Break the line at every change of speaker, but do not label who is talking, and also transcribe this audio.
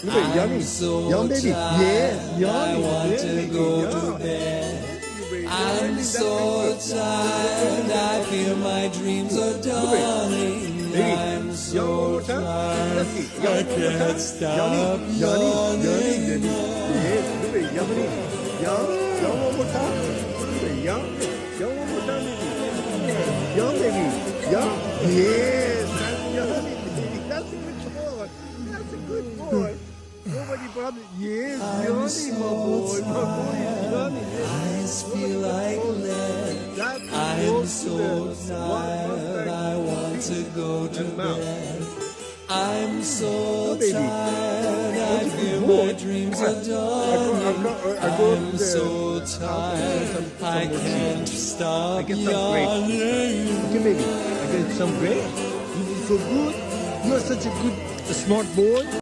Look at yummy. Yum, baby. Yes, yummy.
I want
Yes,
to
baby.
go
Yum.
to bed. I'm
That's
so
good.
tired, I fear my dreams are dawning.
Baby,
I'm
yum one
so
more time. Let's see.
tired, I
Yum one more time.
can't stop
Yummy, yummy,
yawning.
baby. Yes, look at yummy. Yum, yum one more time. Look at yum, yum one more time, baby. Yum, baby. Yum. Yes, that's yummy, baby. That's a good boy. That's a good boy. Nobody bothers. Yes, yummy, my boy. My boy is yummy.
Eyes feel like lead.
That's
I'm so tired, I want to go to bed. I'm so
baby.
tired, I fear my dreams are dawning. I'm so tired, I can't stop
get some grapes.
yawning.
Okay, baby. I get some grapes. You feel good. You are such a good, smart boy.